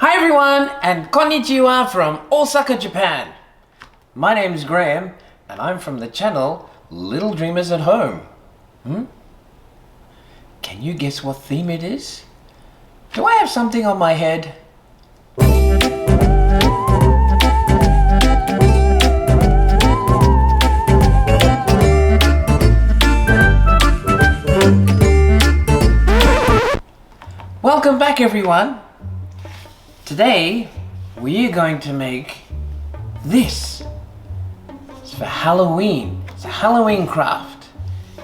Hi everyone, and konnichiwa from Osaka, Japan. My name is Graham, and I'm from the channel Little Dreamers at Home. Can you guess what theme it is? Do I have something on my head? Welcome back everyone. Today we are going to make this. It's for Halloween. It's a Halloween craft.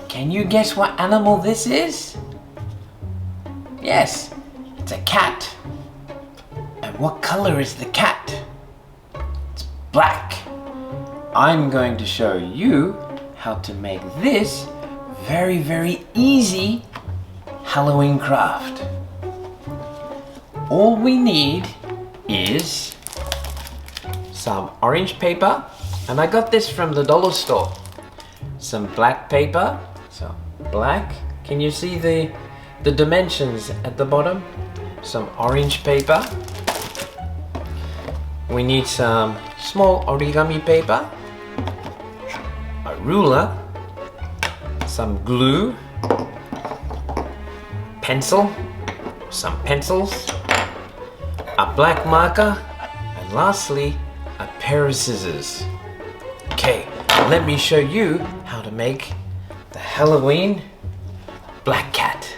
Can you guess what animal this is? Yes, it's a cat. And what color is the cat? It's black. I'm going to show you how to make this very easy Halloween craft. All we need is some orange paper, and I got this from the dollar store. Some black paper, so black. Can you see the dimensions at the bottom? Some orange paper. We need some small origami paper, a ruler, some glue, pencil, some pencils, a black marker, and lastly, a pair of scissors. Okay, let me show you how to make the Halloween black cat.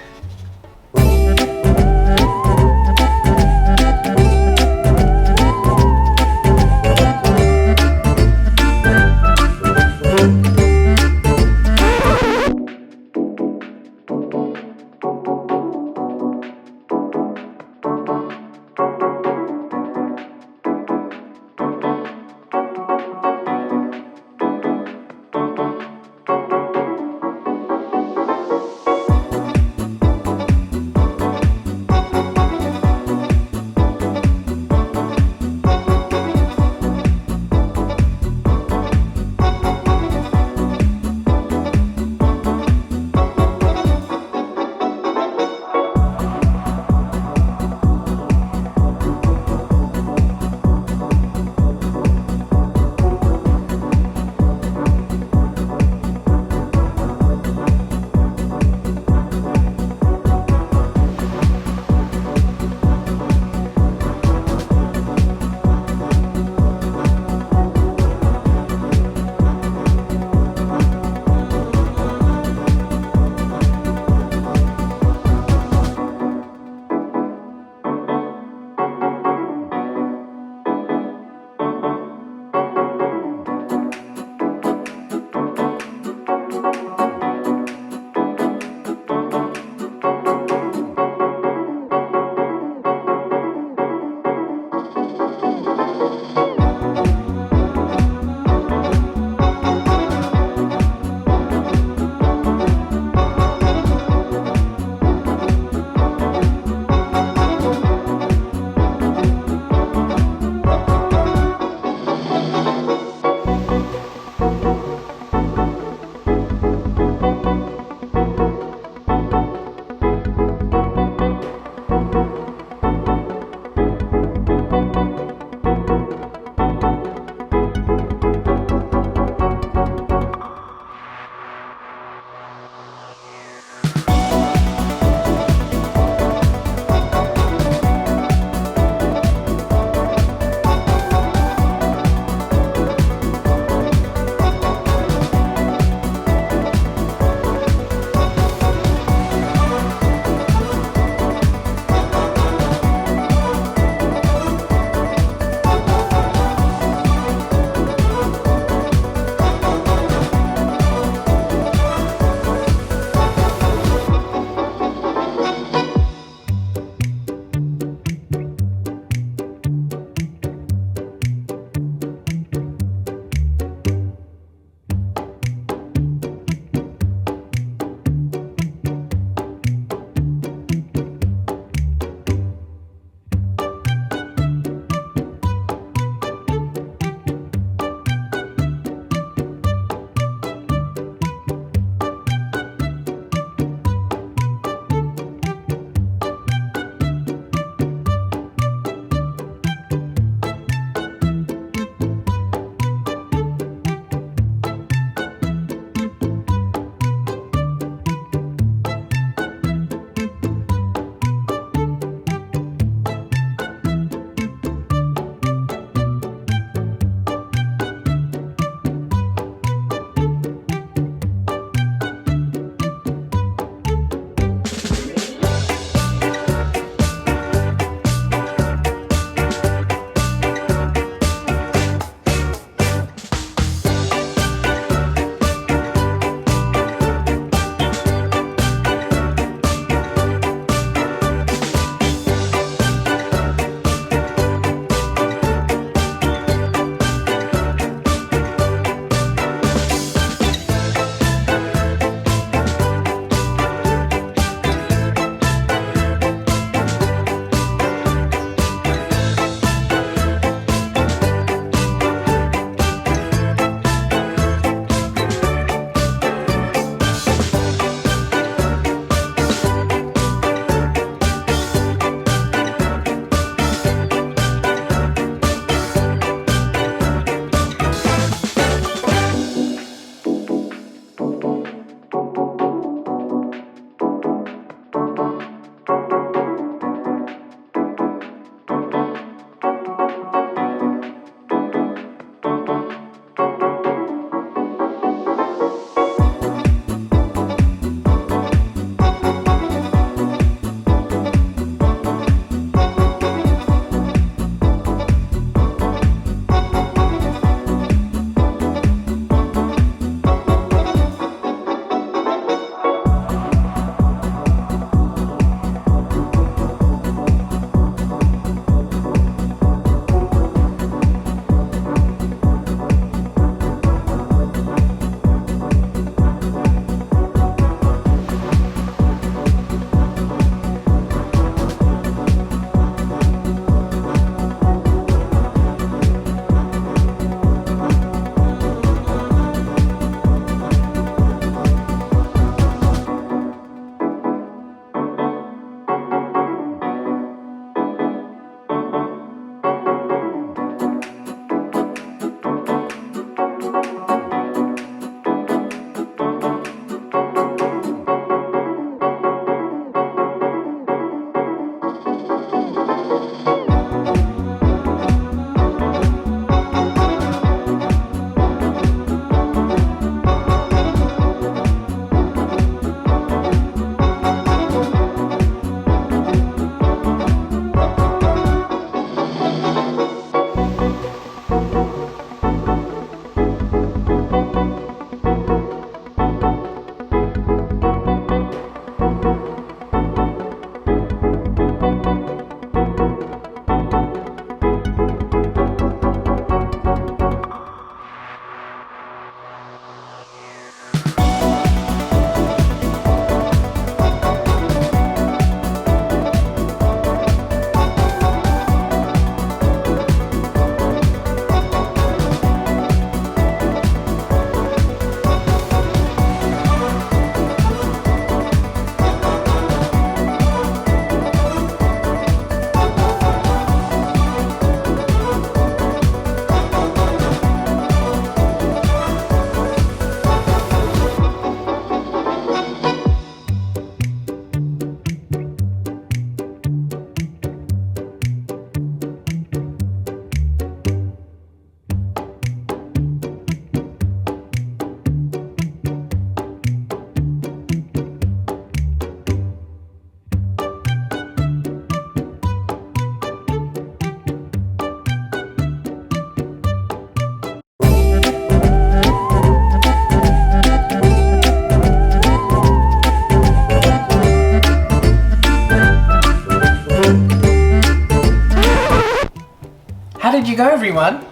did you go, everyone?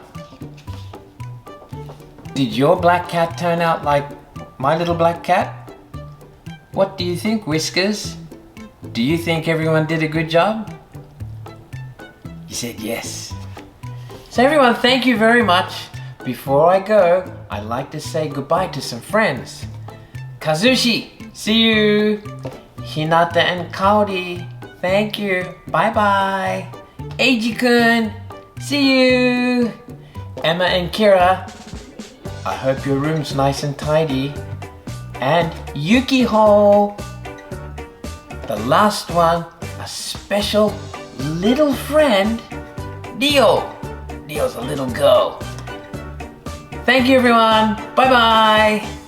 Did your black cat turn out like my little black cat? What do you think, Whiskers? Do you think everyone did a good job? You said yes. So everyone, thank you very much. Before I go, I'd like to say goodbye to some friends. Kazushi, see you. Hinata and Kaori, thank you. Bye-bye. Eiji-kun, see you. Emma and Kira, I hope your room's nice and tidy. And Yukiho, the last one, a special little friend, Dio. Dio's a little girl. Thank you, everyone. Bye-bye.